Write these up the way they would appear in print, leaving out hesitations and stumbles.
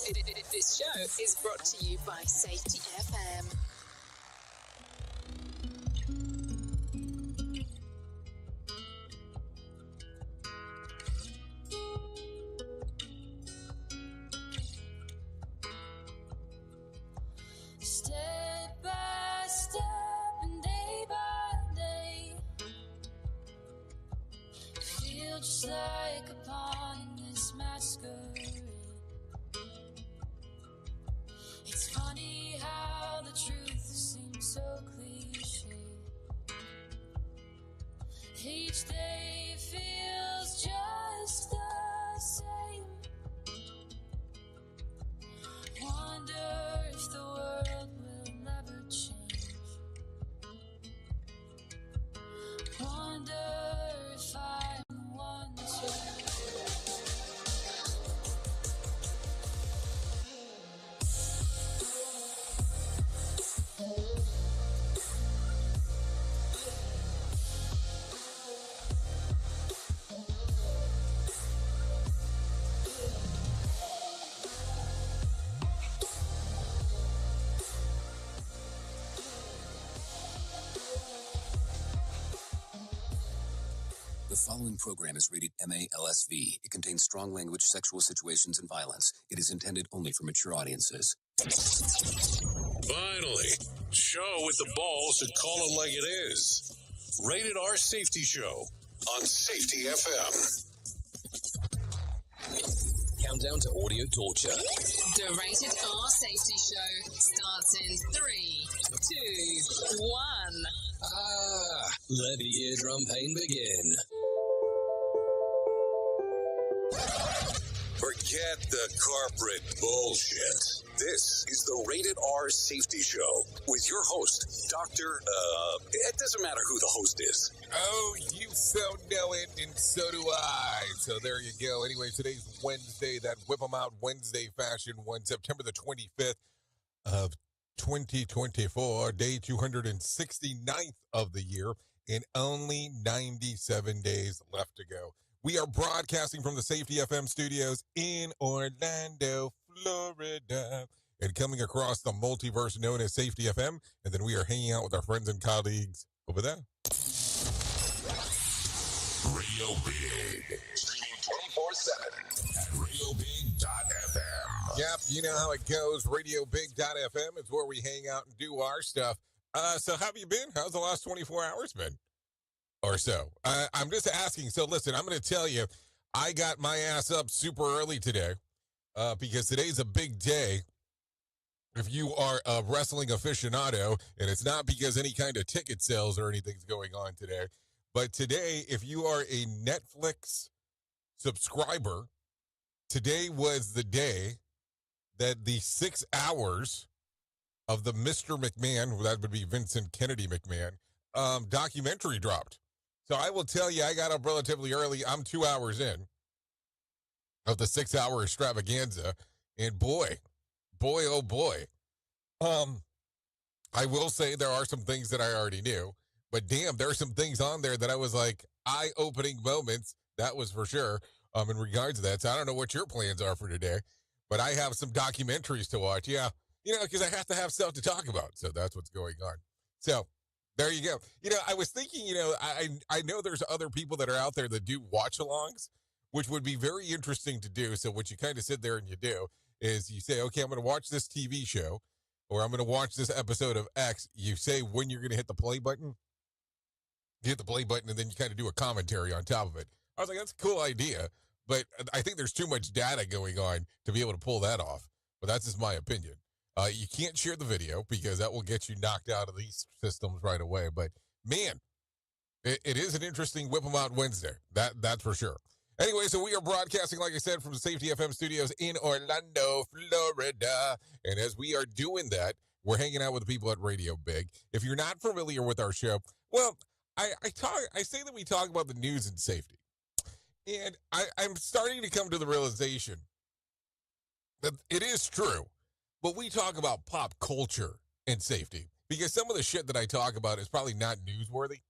This show is brought to you by Safety FM. Step by step and day by day, I feel just like a pawn in this masquerade. It's funny how the truth seems so cliche. Each day feels just the same. Wonder if the world will never change. Wonder if I'm the one to. The following program is rated MA-LSV. It contains strong language, sexual situations, and violence. It is intended only for mature audiences. Finally, show with the balls to call it like it is. Rated R Safety Show on Safety FM. Countdown to audio torture. The Rated R Safety Show starts in 3, 2, 1. Let the eardrum pain begin. Forget the corporate bullshit. This is the Rated R Safety Show with your host, Dr. It doesn't matter who the host is. Oh, you so know it, and so do I. So there you go. Anyway, today's Wednesday, that Whip 'em Out Wednesday fashion one, September the 25th of 2024, day 269th of the year, and only 97 days left to go. We are broadcasting from the Safety FM studios in Orlando, Florida, and coming across the multiverse known as Safety FM, and then we are hanging out with our friends and colleagues over there. Radio Big. Streaming 24/7 at radiobig.fm. Yep, you know how it goes. RadioBig.fm is where we hang out and do our stuff. So how have you been? How's the last 24 hours been? Or so. I'm just asking. So listen, I'm going to tell you, I got my ass up super early today because today's a big day. If you are a wrestling aficionado, and it's not because any kind of ticket sales or anything's going on today, but today, if you are a Netflix subscriber, today was the day that the 6 hours of the Mr. McMahon, that would be Vincent Kennedy McMahon, documentary dropped. So I will tell you, I got up relatively early. I'm 2 hours in of the 6 hour extravaganza. And boy, oh boy. I will say there are some things that I already knew, but damn, there are some things on there that I was like eye-opening moments. That was for sure. In regards to that. So I don't know what your plans are for today, but I have some documentaries to watch. Yeah. You know, because I have to have stuff to talk about. So that's what's going on. So there you go. You know, I was thinking, you know, I know there's other people that are out there that do watch-alongs, which would be very interesting to do. So what you kind of sit there and you do is you say, okay, I'm going to watch this TV show, or I'm going to watch this episode of X. You say when you're going to hit the play button. You hit the play button, and then you kind of do a commentary on top of it. I was like, that's a cool idea, but I think there's too much data going on to be able to pull that off. But that's just my opinion. You can't share the video because that will get you knocked out of these systems right away. But man, it is an interesting Whip 'em Out Wednesday. That's for sure. Anyway, so we are broadcasting, like I said, from the Safety FM studios in Orlando, Florida. And as we are doing that, we're hanging out with the people at Radio Big. If you're not familiar with our show, well, I say that we talk about the news and safety. And I'm starting to come to the realization that it is true. But we talk about pop culture and safety because some of the shit that I talk about is probably not newsworthy,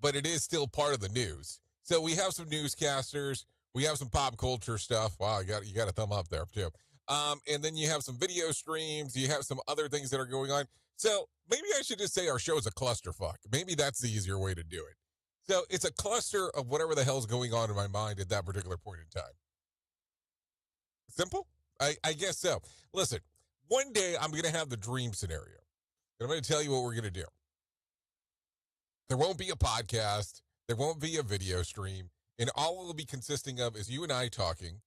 but it is still part of the news. So we have some newscasters. We have some pop culture stuff. Wow, you got a thumb up there too. And then you have some video streams. You have some other things that are going on. So maybe I should just say our show is a clusterfuck. Maybe that's the easier way to do it. So it's a cluster of whatever the hell's going on in my mind at that particular point in time. Simple? I guess so. Listen, one day I'm going to have the dream scenario. And I'm going to tell you what we're going to do. There won't be a podcast. There won't be a video stream. And all it will be consisting of is you and I talking.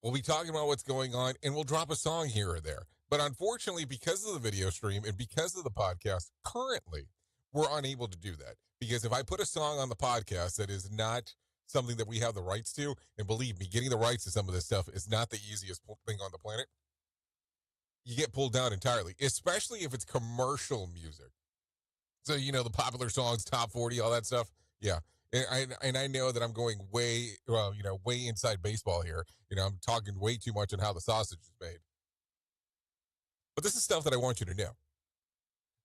We'll be talking about what's going on, and we'll drop a song here or there. But unfortunately, because of the video stream and because of the podcast, currently, we're unable to do that. Because if I put a song on the podcast that is not something that we have the rights to, and believe me, getting the rights to some of this stuff is not the easiest thing on the planet, you get pulled down entirely, especially if it's commercial music. So, you know, the popular songs, top 40, all that stuff. Yeah. And I know that I'm going way inside baseball here. You know, I'm talking way too much on how the sausage is made. But this is stuff that I want you to know.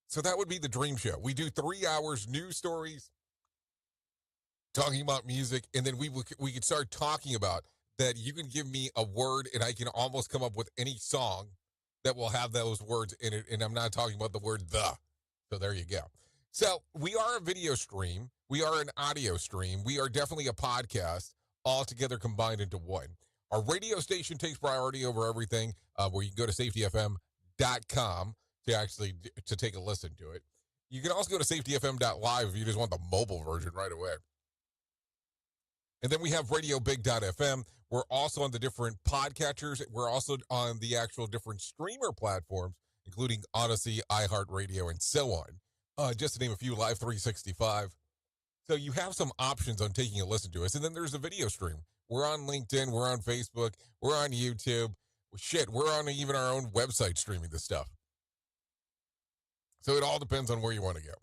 So that would be the dream show. We do 3 hours news stories, talking about music, and then we could start talking about that. You can give me a word, and I can almost come up with any song that will have those words in it. And I'm not talking about the word the. So there you go. So we are a video stream. We are an audio stream. We are definitely a podcast, all together combined into one. Our radio station takes priority over everything, where you can go to safetyfm.com to take a listen to it. You can also go to safetyfm.live if you just want the mobile version right away. And then we have radiobig.fm. We're also on the different podcatchers. We're also on the actual different streamer platforms, including Odyssey, iHeartRadio, and so on. Just to name a few, Live 365. So you have some options on taking a listen to us. And then there's a video stream. We're on LinkedIn. We're on Facebook. We're on YouTube. Shit, we're on even our own website streaming this stuff. So it all depends on where you want to go.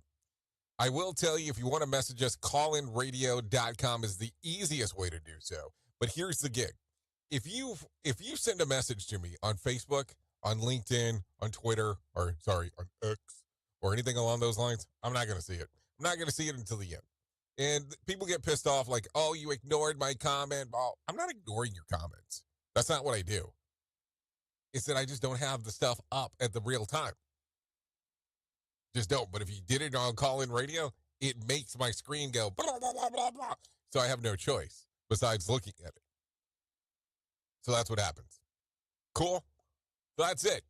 I will tell you, if you want to message us, callinradio.com is the easiest way to do so. But here's the gig. If you send a message to me on Facebook, on LinkedIn, on Twitter, on X, or anything along those lines, I'm not going to see it. I'm not going to see it until the end. And people get pissed off like, oh, you ignored my comment. Well, I'm not ignoring your comments. That's not what I do. It's that I just don't have the stuff up at the real time. Just don't. But if you did it on call-in radio, it makes my screen go blah, blah, blah, blah, blah. So I have no choice besides looking at it. So that's what happens. Cool? So that's it.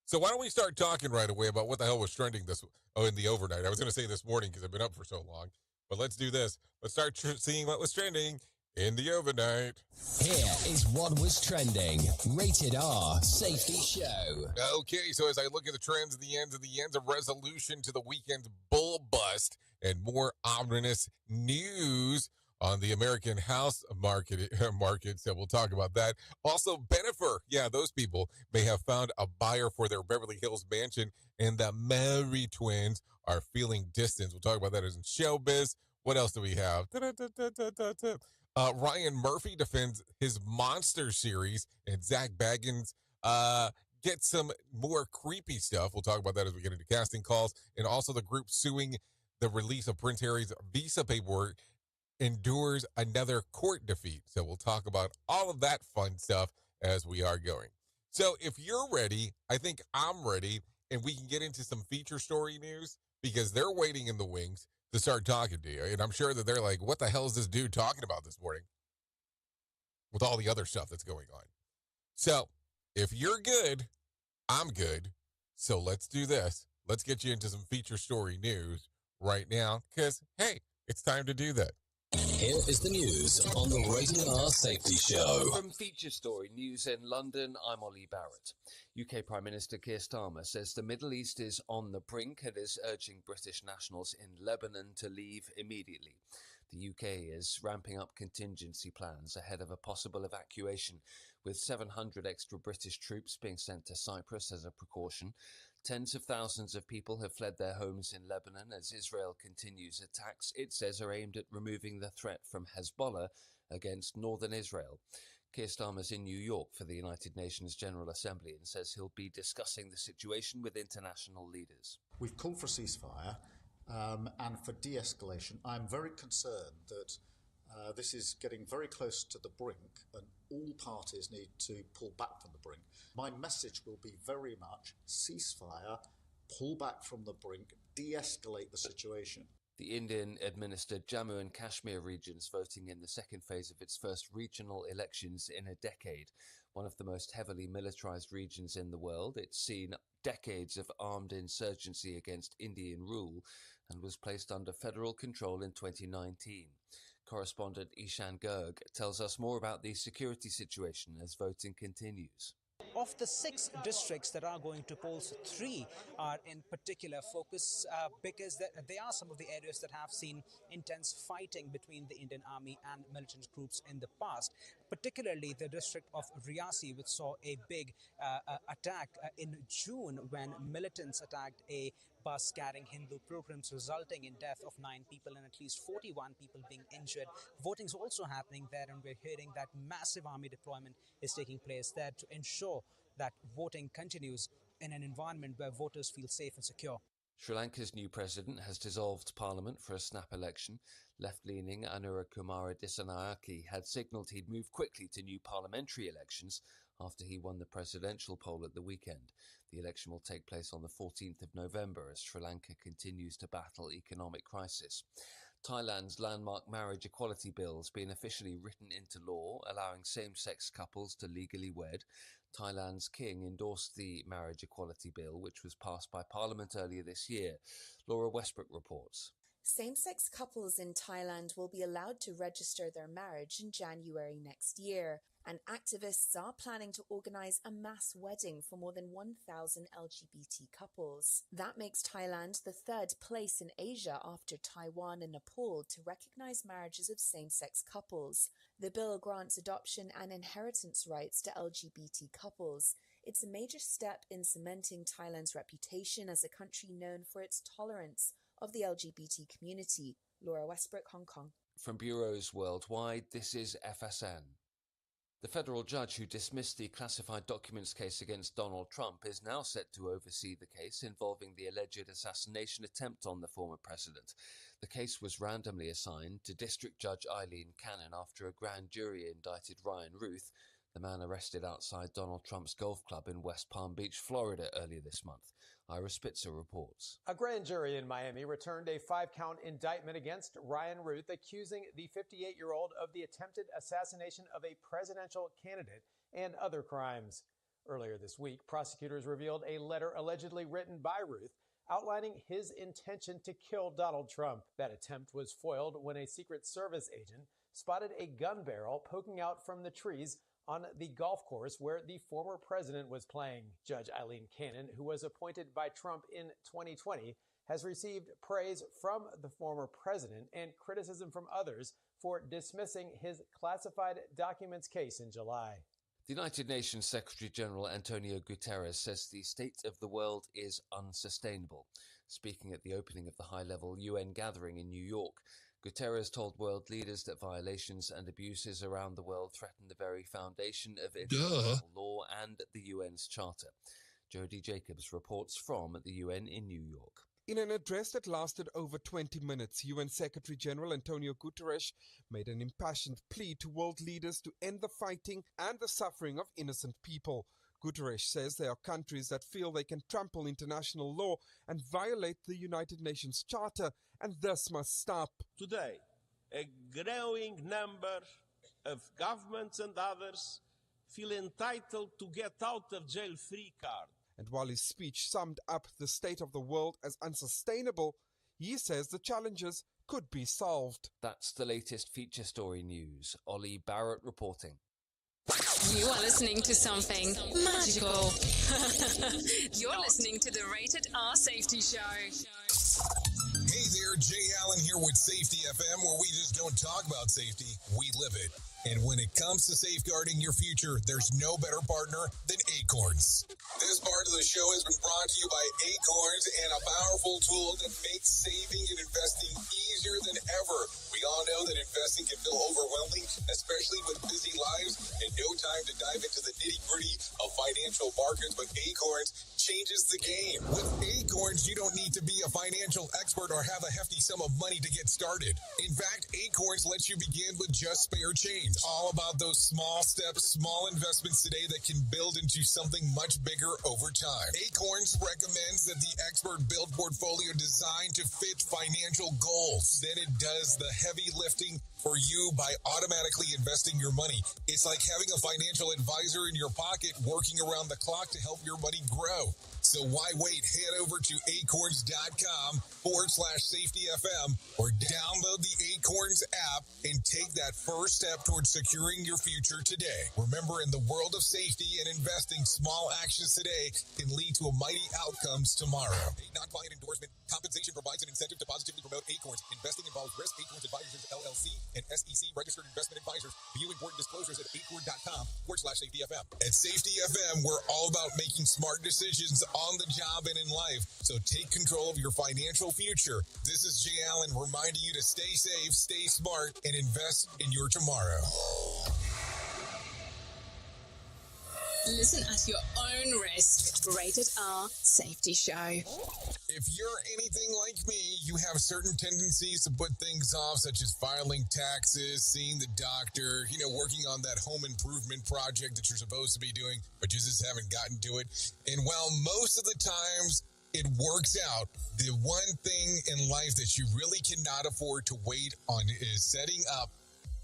So why don't we start talking right away about what the hell was trending in the overnight. I was going to say this morning because I've been up for so long. But let's do this. Let's start seeing what was trending in the overnight. Here is what was trending. Rated R Safety Show. Okay, so as I look at the trends of the ends of resolution to the weekend's bull bust and more ominous news on the American house market, so we'll talk about that. Also, Bennifer, yeah, those people may have found a buyer for their Beverly Hills mansion, and the Murray twins are feeling distance. We'll talk about that as in showbiz. What else do we have? Ryan Murphy defends his Monster series, and Zach Baggins gets some more creepy stuff. We'll talk about that as we get into casting calls, and also the group suing the release of Prince Harry's visa paperwork endures another court defeat. So we'll talk about all of that fun stuff as we are going. So if you're ready, I think I'm ready, and we can get into some feature story news because they're waiting in the wings to start talking to you. And I'm sure that they're like, what the hell is this dude talking about this morning with all the other stuff that's going on? So if you're good, I'm good. So let's do this. Let's get you into some feature story news right now because, hey, it's time to do that. Here is the news on the Rated R Safety Show. From Feature Story News in London, I'm Ollie Barrett. UK Prime Minister Keir Starmer says the Middle East is on the brink and is urging British nationals in Lebanon to leave immediately. The UK is ramping up contingency plans ahead of a possible evacuation, with 700 extra British troops being sent to Cyprus as a precaution. Tens of thousands of people have fled their homes in Lebanon as Israel continues attacks it says are aimed at removing the threat from Hezbollah against northern Israel. Keir Starmer's in New York for the United Nations General Assembly and says he'll be discussing the situation with international leaders. We've called for a ceasefire and for de-escalation. I'm very concerned that this is getting very close to the brink, and all parties need to pull back from the brink. My message will be very much ceasefire, pull back from the brink, de-escalate the situation. The Indian-administered Jammu and Kashmir region's voting in the second phase of its first regional elections in a decade. One of the most heavily militarized regions in the world, it's seen decades of armed insurgency against Indian rule and was placed under federal control in 2019. Correspondent Ishan Garg tells us more about the security situation as voting continues. Of the 6 districts that are going to polls, 3 are in particular focus because they are some of the areas that have seen intense fighting between the Indian Army and militant groups in the past, particularly the district of Riyasi, which saw a big attack in June when militants attacked a bus carrying Hindu pilgrims, resulting in death of 9 people and at least 41 people being injured. Voting is also happening there, and we're hearing that massive army deployment is taking place there to ensure that voting continues in an environment where voters feel safe and secure. Sri Lanka's new president has dissolved parliament for a snap election. Left-leaning Anura Kumara Dissanayake had signalled he'd move quickly to new parliamentary elections after he won the presidential poll at the weekend. The election will take place on the 14th of November as Sri Lanka continues to battle economic crisis. Thailand's landmark marriage equality bill has been officially written into law, allowing same-sex couples to legally wed. Thailand's king endorsed the marriage equality bill, which was passed by Parliament earlier this year. Laura Westbrook reports. Same-sex couples in Thailand will be allowed to register their marriage in January next year, and activists are planning to organise a mass wedding for more than 1,000 LGBT couples. That makes Thailand the 3rd place in Asia after Taiwan and Nepal to recognise marriages of same-sex couples. The bill grants adoption and inheritance rights to LGBT couples. It's a major step in cementing Thailand's reputation as a country known for its tolerance of the LGBT community. Laura Westbrook, Hong Kong. From bureaus worldwide, this is FSN. The federal judge who dismissed the classified documents case against Donald Trump is now set to oversee the case involving the alleged assassination attempt on the former president. The case was randomly assigned to District Judge Eileen Cannon after a grand jury indicted Ryan Ruth, the man arrested outside Donald Trump's golf club in West Palm Beach, Florida, earlier this month. Ira Spitzer reports. A grand jury in Miami returned a 5-count indictment against Ryan Ruth, accusing the 58-year-old of the attempted assassination of a presidential candidate and other crimes. Earlier this week, prosecutors revealed a letter allegedly written by Ruth outlining his intention to kill Donald Trump. That attempt was foiled when a Secret Service agent spotted a gun barrel poking out from the trees on the golf course where the former president was playing. Judge Eileen Cannon, who was appointed by Trump in 2020, has received praise from the former president and criticism from others for dismissing his classified documents case in July. The United Nations Secretary General Antonio Guterres says the state of the world is unsustainable. Speaking at the opening of the high-level UN gathering in New York, Guterres told world leaders that violations and abuses around the world threaten the very foundation of international law and the UN's charter. Jodie Jacobs reports from the UN in New York. In an address that lasted over 20 minutes, UN Secretary General Antonio Guterres made an impassioned plea to world leaders to end the fighting and the suffering of innocent people. Guterres says there are countries that feel they can trample international law and violate the United Nations Charter, and this must stop. Today, a growing number of governments and others feel entitled to get out of jail free card. And while his speech summed up the state of the world as unsustainable, he says the challenges could be solved. That's the latest feature story news. Ollie Barrett reporting. You are listening to something magical. You're listening to the Rated R Safety Show. Hey there, Jay Allen here with Safety FM, where we just don't talk about safety, we live it. And when it comes to safeguarding your future, there's no better partner than Acorns. This part of the show has been brought to you by Acorns and a powerful tool that makes saving and investing easier than ever. We We all know that investing can feel overwhelming, especially with busy lives and no time to dive into the nitty-gritty of financial markets, but Acorns changes the game. With Acorns, you don't need to be a financial expert or have a hefty sum of money to get started. In fact, Acorns lets you begin with just spare change. All about those small steps, small investments today that can build into something much bigger over time. Acorns recommends that the expert build portfolio designed to fit financial goals. Then it does the heavy lifting for you by automatically investing your money. It's like having a financial advisor in your pocket working around the clock to help your money grow. So why wait? Head over to acorns.com/safetyfm or download the Acorns app and take that first step towards securing your future today. Remember, in the world of safety and investing, small actions today can lead to mighty outcomes tomorrow. A non-client endorsement. Compensation provides an incentive to positively promote Acorns. Investing involves risk. Acorns Advisors LLC and SEC registered investment advisors. View important disclosures at acorn.com/safetyfm. At Safety FM, we're all about making smart decisions on the job and in life. So take control of your financial future. This is Jay Allen reminding you to stay safe, stay smart, and invest in your tomorrow. Listen at your own risk. Rated R Safety Show. If you're anything like me, you have certain tendencies to put things off, such as filing taxes, seeing the doctor, working on that home improvement project that you're supposed to be doing, but you just haven't gotten to it. And while most of the times it works out, the one thing in life that you really cannot afford to wait on is setting up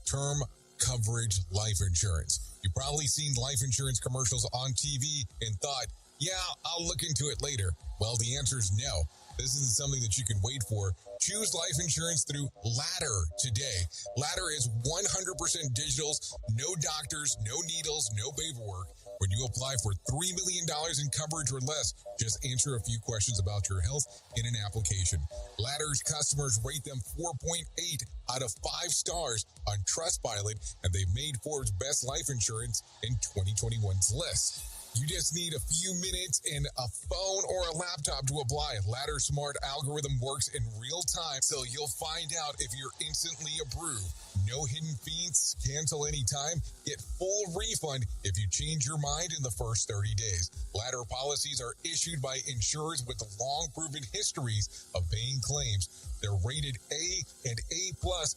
term coverage life insurance. You've probably seen life insurance commercials on TV and thought, yeah, I'll look into it later. Well, the answer is no. This isn't something that you can wait for. Choose life insurance through Ladder today. Ladder is 100% digital, no doctors, no needles, no paperwork. When you apply for $3 million in coverage or less, just answer a few questions about your health in an application. Ladder's customers rate them 4.8 out of 5 stars on Trustpilot, and they made Forbes' best life insurance in 2021's list. You just need a few minutes and a phone or a laptop to apply. Ladder's smart algorithm works in real time, so you'll find out if you're instantly approved. No hidden fees, cancel anytime, get full refund if you change your mind in the first 30 days. Ladder policies are issued by insurers with long proven histories of paying claims. They're rated A and A+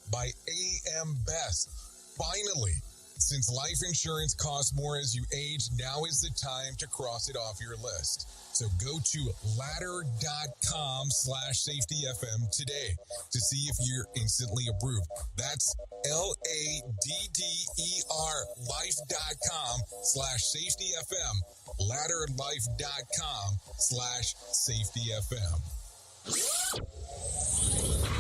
by AM Best. Finally, since life insurance costs more as you age, now is the time to cross it off your list. So go to ladder.com/safetyfm today to see if you're instantly approved. That's LADDER life.com/safetyfm. Ladderlife.com/safetyfm.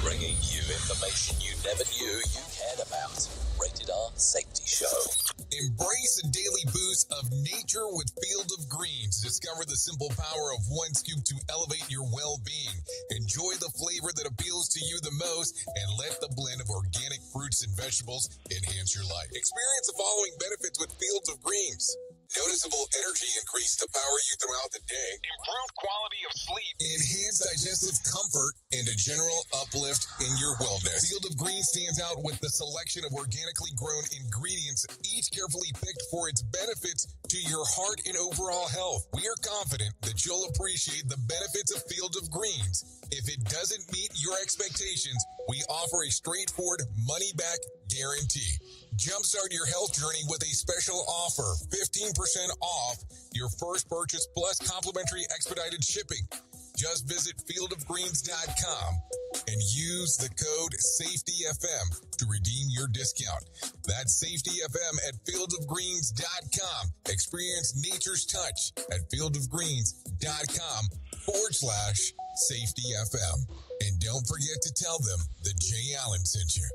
Bringing you information you never knew you cared about. Rated R Safety Show. Embrace a daily boost of nature with Field of Greens. Discover the simple power of one scoop to elevate your well-being. Enjoy the flavor that appeals to you the most and let the blend of organic fruits and vegetables enhance your life. Experience the following benefits with Fields of Greens. Noticeable energy increase to power you throughout the day. Improved quality of sleep. Enhanced digestive comfort and a general uplift in your wellness. Field of Greens stands out with the selection of organically grown ingredients, each carefully picked for its benefits to your heart and overall health. We are confident that you'll appreciate the benefits of Field of Greens. If it doesn't meet your expectations, we offer a straightforward money-back guarantee. Jumpstart your health journey with a special offer, 15% off your first purchase plus complimentary expedited shipping. Just visit fieldofgreens.com and use the code SAFETYFM to redeem your discount. That's SAFETYFM at fieldofgreens.com. Experience nature's touch at fieldofgreens.com/SAFETYFM. And don't forget to tell them that Jay Allen sent you.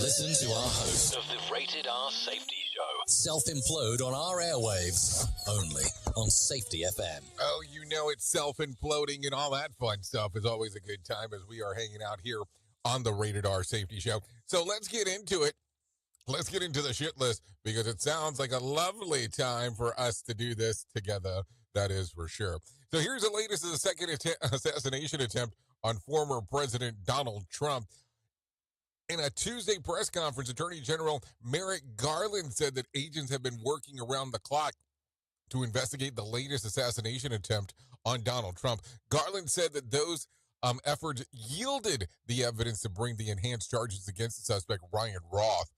Listen to our host Of the Rated R Safety Show. self-implode on our airwaves, only on Safety FM. Oh, it's self-imploding and all that fun stuff is always a good time as we are hanging out here on the Rated R Safety Show. So let's get into it. Let's get into the shit list because it sounds like a lovely time for us to do this together. That is for sure. So here's the latest of the second assassination attempt on former President Donald Trump. In a Tuesday press conference, Attorney General Merrick Garland said that agents have been working around the clock to investigate the latest assassination attempt on Donald Trump. Garland said that those efforts yielded the evidence to bring the enhanced charges against the suspect, Ryan Roth,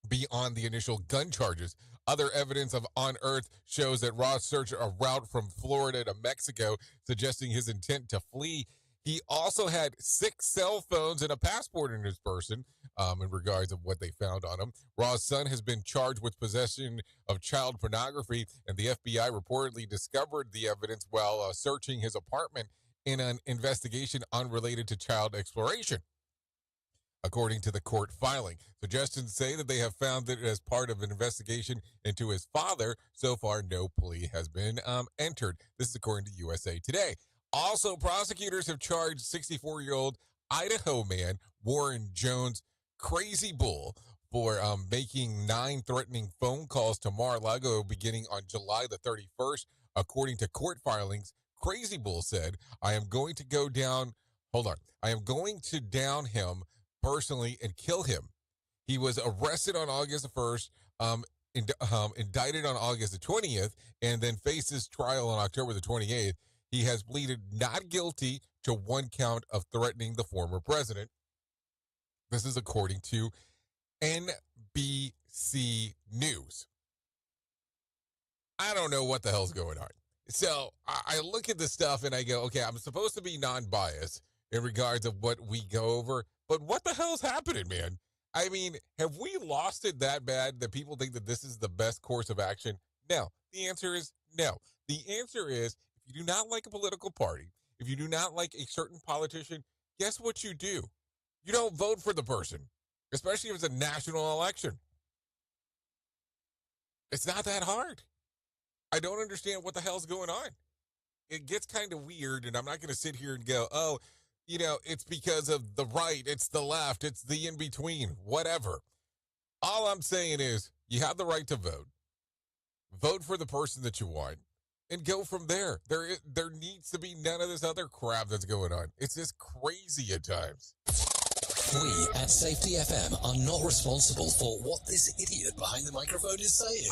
beyond the initial gun charges. Other evidence of unearthed shows that Roth searched a route from Florida to Mexico, suggesting his intent to flee. He also had 6 cell phones and a passport in his person, in regards of what they found on him. Roth's son has been charged with possession of child pornography, and the FBI reportedly discovered the evidence while searching his apartment in an investigation unrelated to child exploration, according to the court filing. Suggestions say that they have found that as part of an investigation into his father. So far, no plea has been entered. This is according to USA Today. Also, prosecutors have charged 64-year-old Idaho man Warren Jones, Crazy Bull, for making 9 threatening phone calls to Mar-a-Lago beginning on July the 31st. According to court filings, Crazy Bull said, I am going to down him personally and kill him. He was arrested on August the 1st, indicted on August the 20th, and then faces trial on October the 28th. He has pleaded not guilty to 1 count of threatening the former president. This is according to NBC News. I don't know what the hell's going on. So I look at this stuff and I go, okay, I'm supposed to be non-biased in regards of what we go over, but what the hell's happening, man? I mean, have we lost it that bad that people think that this is the best course of action? No. The answer is no. The answer is, if you do not like a political party, if you do not like a certain politician, guess what you do? You don't vote for the person, especially if it's a national election. It's not that hard. I don't understand what the hell's going on. It gets kind of weird, and I'm not going to sit here and go, oh, it's because of the right, it's the left, it's the in-between, whatever. All I'm saying is you have the right to vote. Vote for the person that you want, and go from there. There needs to be none of this other crap that's going on. It's just crazy at times. We at Safety FM are not responsible for what this idiot behind the microphone is saying.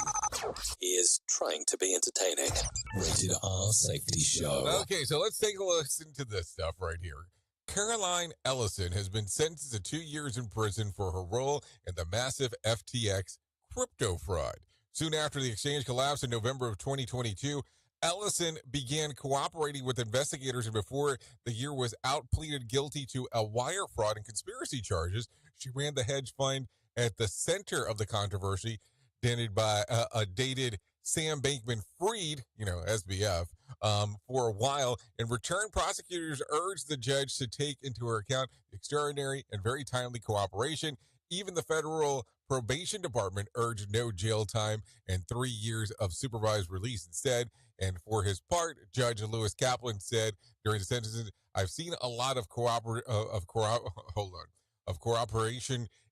He is trying to be entertaining. Rated R Safety Show. Okay, so let's take a listen to this stuff right here. Caroline Ellison has been sentenced to 2 years in prison for her role in the massive FTX crypto fraud. Soon after the exchange collapsed in November of 2022, Ellison began cooperating with investigators, and before the year was out, pleaded guilty to a wire fraud and conspiracy charges. She ran the hedge fund at the center of the controversy, dented by a dated Sam Bankman-Fried, SBF, for a while. In return, prosecutors urged the judge to take into account extraordinary and very timely cooperation. Even the federal probation department urged no jail time and 3 years of supervised release instead. And for his part, Judge Lewis Kaplan said during the sentencing, I've seen a lot of cooperation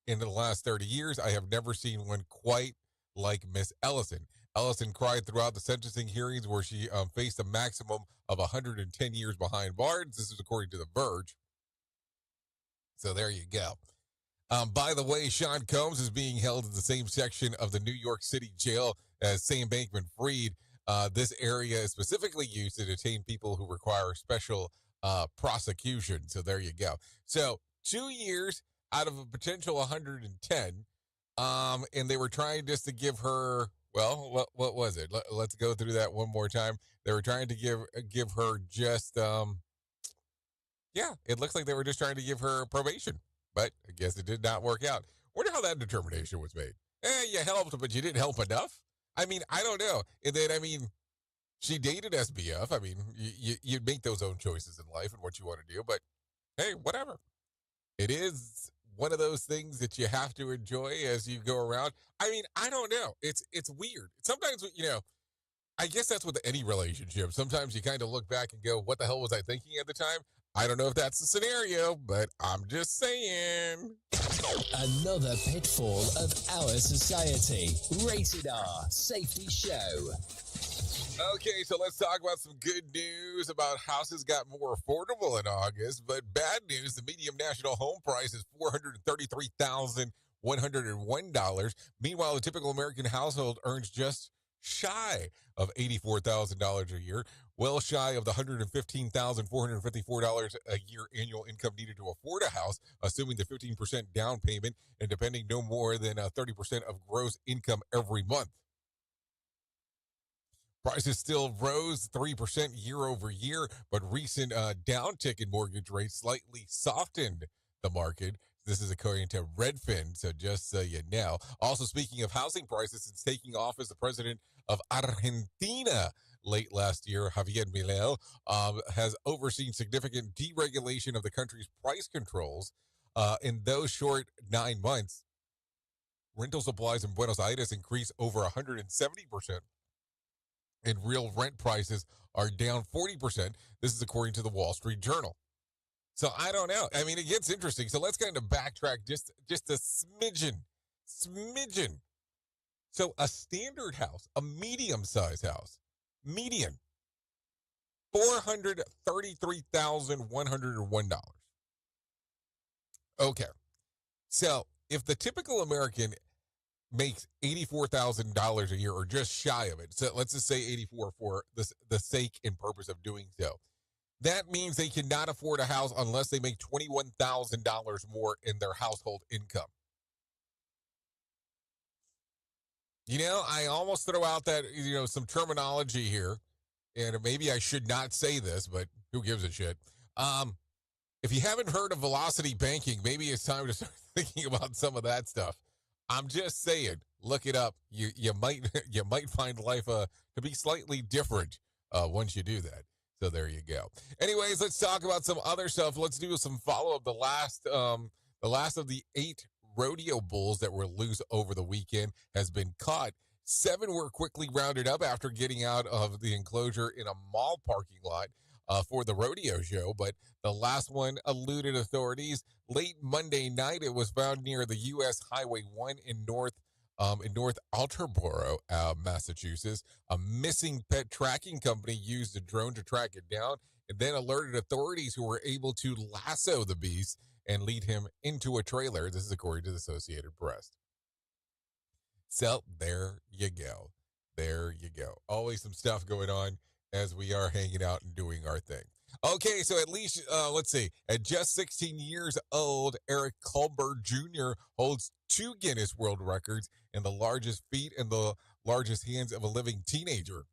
in the last 30 years. I have never seen one quite like Miss Ellison. Ellison cried throughout the sentencing hearings, where she faced a maximum of 110 years behind bars. This is according to The Verge. So there you go. By the way, Sean Combs is being held in the same section of the New York City jail as Sam Bankman-Fried. This area is specifically used to detain people who require special prosecution. So there you go. So 2 years out of a potential 110. And they were trying just to give her, well, what was it? Let's go through that one more time. They were trying to give her just, it looks like they were just trying to give her probation. But I guess it did not work out. Wonder how that determination was made. You helped, but you didn't help enough. I mean, I don't know. And then, she dated SBF. I mean, you make those own choices in life and what you want to do. But, hey, whatever. It is one of those things that you have to enjoy as you go around. I mean, I don't know. It's weird. Sometimes, I guess that's with any relationship. Sometimes you kind of look back and go, what the hell was I thinking at the time? I don't know if that's the scenario, but I'm just saying. Another pitfall of our society. Rated R Safety Show. Okay, so let's talk about some good news about houses got more affordable in August, but bad news, the median national home price is $433,101. Meanwhile, the typical American household earns just shy of $84,000 a year, well shy of the $115,454 a year annual income needed to afford a house, assuming the 15% down payment and depending no more than 30% of gross income every month. Prices still rose 3% year over year, but recent downtick in mortgage rates slightly softened the market. This is according to Redfin, so just so you know. Also, speaking of housing prices, since taking office, the president of Argentina late last year, Javier Milei, has overseen significant deregulation of the country's price controls. In those short 9 months, rental supplies in Buenos Aires increased over 170%. And real rent prices are down 40%. This is according to the Wall Street Journal. So I don't know. I mean, it gets interesting. So let's kind of backtrack just a smidgen. So a standard house, a medium-sized house, median, $433,101. Okay. So if the typical American makes $84,000 a year or just shy of it, so let's just say 84 for the sake and purpose of doing so, that means they cannot afford a house unless they make $21,000 more in their household income. You know, I almost throw out that, some terminology here, and maybe I should not say this, but who gives a shit? If you haven't heard of velocity banking, maybe it's time to start thinking about some of that stuff. I'm just saying, look it up. You might find life to be slightly different once you do that. So there you go. Anyways, let's talk about some other stuff. Let's do some follow up. The last of the 8 rodeo bulls that were loose over the weekend has been caught. 7 were quickly rounded up after getting out of the enclosure in a mall parking lot for the rodeo show, but the last one eluded authorities. Late Monday night, it was found near the U.S. Highway 1 in North Attleboro, Massachusetts. A missing pet tracking company used a drone to track it down and then alerted authorities, who were able to lasso the beast and lead him into a trailer. This is according to the Associated Press. So there you go. Always some stuff going on as we are hanging out and doing our thing. Okay, so at least, let's see, at just 16 years old, Eric Culber Jr. holds 2 Guinness World Records and the largest feet and the largest hands of a living teenager.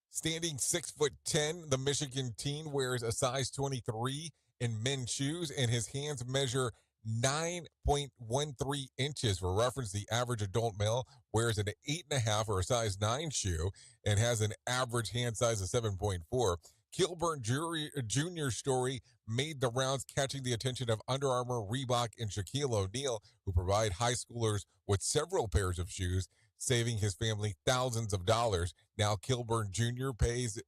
Standing 6'10", the Michigan teen wears a size 23 in men's shoes, and his hands measure 9.13 inches. For reference, the average adult male wears an 8.5 or a size 9 shoe and has an average hand size of 7.4. Kilburn Jr.'s story made the rounds, catching the attention of Under Armour, Reebok, and Shaquille O'Neal, who provide high schoolers with several pairs of shoes, saving his family thousands of dollars. Now Kilburn Jr. pays it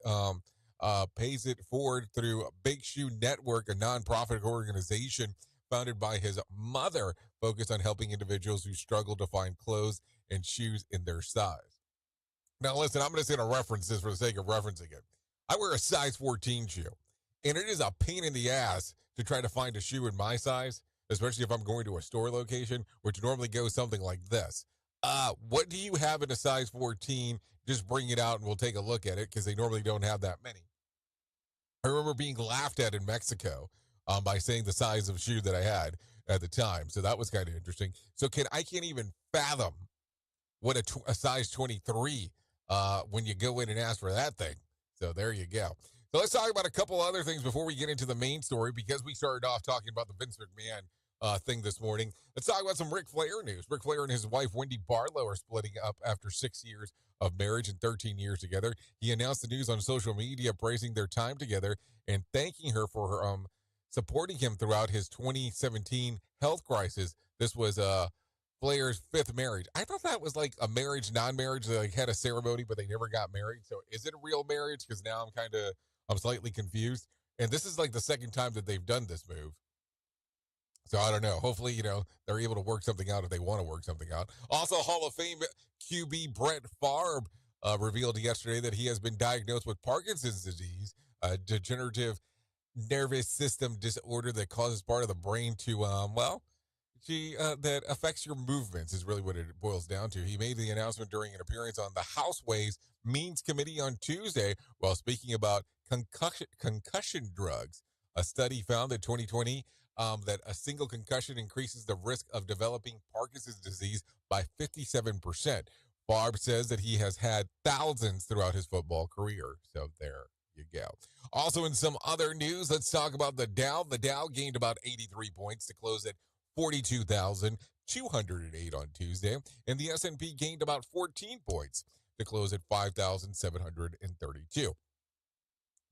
forward through Big Shoe Network, a nonprofit organization founded by his mother, focused on helping individuals who struggle to find clothes and shoes in their size. Now, listen, I'm just going to reference this for the sake of referencing it. I wear a size 14 shoe, and it is a pain in the ass to try to find a shoe in my size, especially if I'm going to a store location, which normally goes something like this. What do you have in a size 14? Just bring it out and we'll take a look at it, because they normally don't have that many. I remember being laughed at in Mexico by saying the size of shoe that I had at the time. So that was kind of interesting. So I can't even fathom what a size 23 when you go in and ask for that thing. So there you go. So let's talk about a couple other things before we get into the main story, because we started off talking about the Vince McMahon thing this morning. Let's talk about some Ric Flair news. Ric Flair and his wife, Wendy Barlow, are splitting up after 6 years of marriage and 13 years together. He announced the news on social media, praising their time together and thanking her for her supporting him throughout his 2017 health crisis. This was Flair's 5th marriage. I thought that was like a marriage, non-marriage. They had a ceremony, but they never got married. So is it a real marriage? Because now I'm slightly confused. And this is like the second time that they've done this move. So I don't know. Hopefully, they're able to work something out if they want to work something out. Also, Hall of Fame QB Brett Favre revealed yesterday that he has been diagnosed with Parkinson's disease, a degenerative nervous system disorder that causes part of the brain to, that affects your movements is really what it boils down to. He made the announcement during an appearance on the House Ways Means Committee on Tuesday while speaking about concussion drugs. A study found in 2020 that a single concussion increases the risk of developing Parkinson's disease by 57%. Barb says that he has had thousands throughout his football career. So there you go. Also, in some other news, let's talk about the Dow. The Dow gained about 83 points to close at 42,208 on Tuesday, and the S&P gained about 14 points to close at 5,732.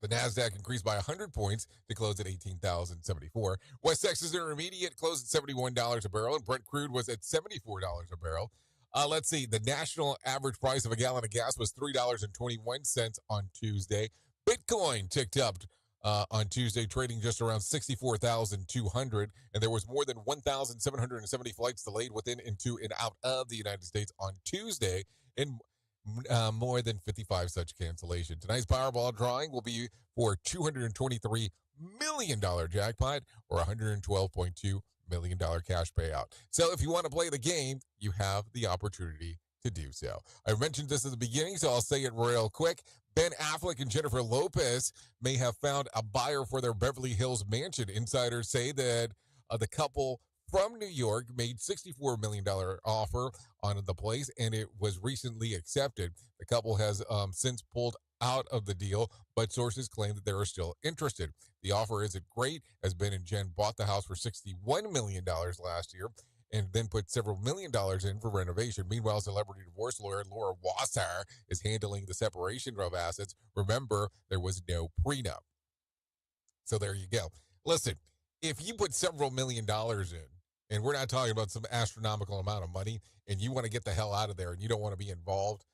The NASDAQ increased by 100 points to close at 18,074. West Texas Intermediate closed at $71 a barrel, and Brent crude was at $74 a barrel. Let's see. The national average price of a gallon of gas was $3.21 on Tuesday. Bitcoin ticked up on Tuesday, trading just around 64,200, and there was more than 1,770 flights delayed within, into, and out of the United States on Tuesday, and more than 55 such cancellations. Tonight's Powerball drawing will be for $223 million jackpot or $112.2 million cash payout. So if you want to play the game, you have the opportunity to do so. I mentioned this at the beginning, so I'll say it real quick. Ben Affleck and Jennifer Lopez may have found a buyer for their Beverly Hills mansion. Insiders say that the couple from New York made $64 million offer on the place, and it was recently accepted. The couple has since pulled out of the deal, but sources claim that they are still interested. The offer isn't great, as Ben and Jen bought the house for $61 million last year and then put several million dollars in for renovation. Meanwhile, celebrity divorce lawyer Laura Wasser is handling the separation of assets. Remember, there was no prenup. So there you go. Listen, if you put several million dollars in, and we're not talking about some astronomical amount of money, and you want to get the hell out of there and you don't want to be involved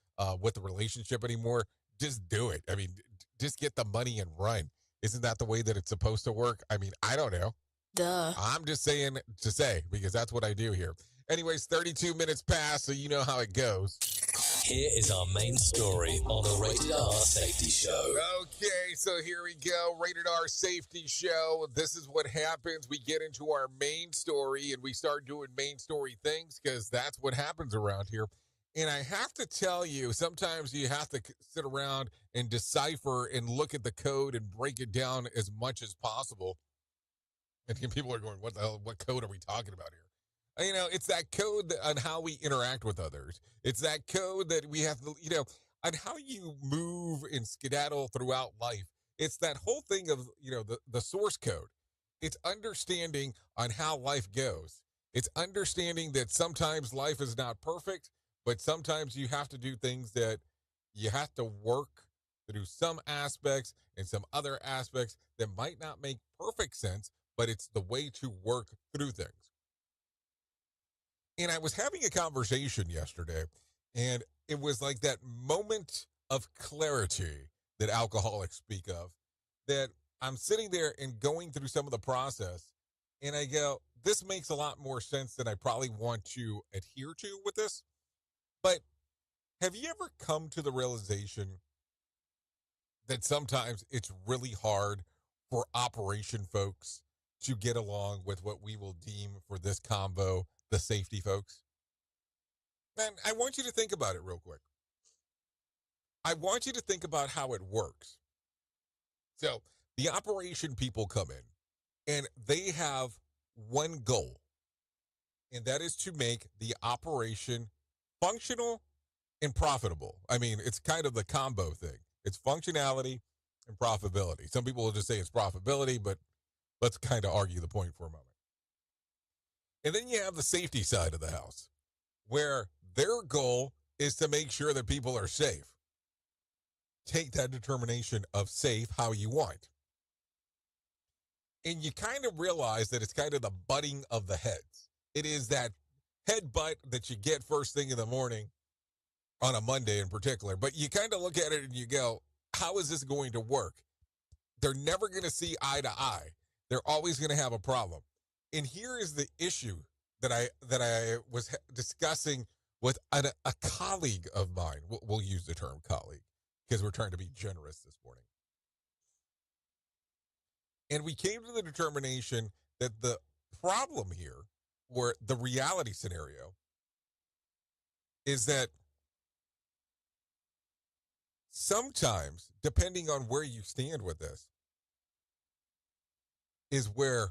with the relationship anymore, just do it. I mean, just get the money and run. Isn't that the way that it's supposed to work? I mean, I don't know. Duh. I'm just saying to say, because that's what I do here. Anyways, 32 minutes past, so you know how it goes. Here is our main story on the Rated R Safety Show. Okay, so here we go. Rated R Safety Show. This is what happens. We get into our main story, and we start doing main story things, because that's what happens around here. And I have to tell you, sometimes you have to sit around and decipher and look at the code and break it down as much as possible. And people are going, what the hell, what code are we talking about here? You know, it's that code on how we interact with others. It's that code that we have to, on how you move and skedaddle throughout life. It's that whole thing of, the source code. It's understanding on how life goes. It's understanding that sometimes life is not perfect, but sometimes you have to do things that you have to work to do some aspects and some other aspects that might not make perfect sense, but it's the way to work through things. And I was having a conversation yesterday, and it was like that moment of clarity that alcoholics speak of, that I'm sitting there and going through some of the process, and I go, this makes a lot more sense than I probably want to adhere to with this. But have you ever come to the realization that sometimes it's really hard for operation folks to get along with what we will deem for this convo the safety folks? Man, I want you to think about it real quick. I want you to think about how it works. So the operation people come in and they have one goal, and that is to make the operation functional and profitable. I mean, it's kind of the combo thing. It's functionality and profitability. Some people will just say it's profitability, but let's kind of argue the point for a moment. And then you have the safety side of the house, where their goal is to make sure that people are safe. Take that determination of safe how you want. And you kind of realize that it's kind of the butting of the heads. It is that headbutt that you get first thing in the morning on a Monday in particular. But you kind of look at it and you go, how is this going to work? They're never going to see eye to eye. They're always going to have a problem. And here is the issue that I was discussing with a colleague of mine. We'll use the term colleague because we're trying to be generous this morning. And we came to the determination that the problem here, or the reality scenario, is that sometimes, depending on where you stand with this, is where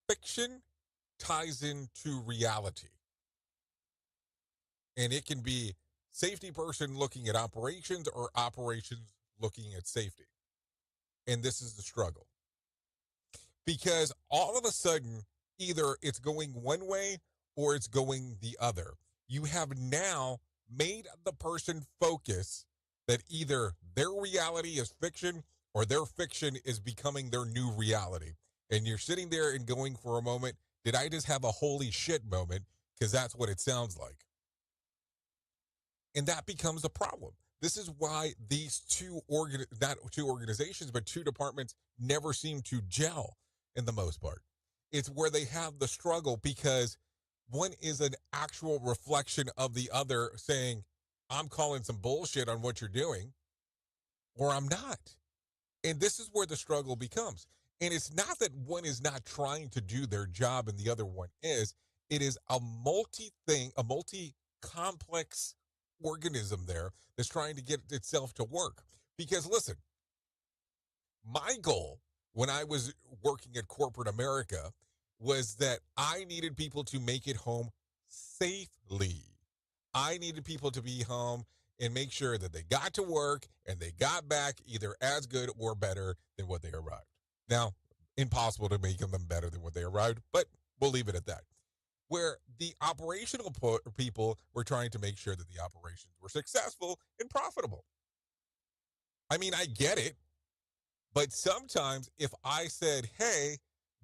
fiction ties into reality. And it can be safety person looking at operations or operations looking at safety. And this is the struggle. Because all of a sudden, either it's going one way or it's going the other. You have now made the person focus that either their reality is fiction or their fiction is becoming their new reality. And you're sitting there and going for a moment, did I just have a holy shit moment? Because that's what it sounds like. And that becomes a problem. This is why these not two organizations, but two departments never seem to gel in the most part. It's where they have the struggle because one is an actual reflection of the other saying, I'm calling some bullshit on what you're doing, or I'm not. And this is where the struggle becomes. And it's not that one is not trying to do their job and the other one is. It is a multi-complex organism there that's trying to get itself to work. Because listen, my goal when I was working at corporate America was that I needed people to make it home safely. I needed people to be home and make sure that they got to work and they got back either as good or better than what they arrived. Now, impossible to make them better than what they arrived, but we'll leave it at that. Where the operational people were trying to make sure that the operations were successful and profitable. I mean, I get it, but sometimes if I said, hey,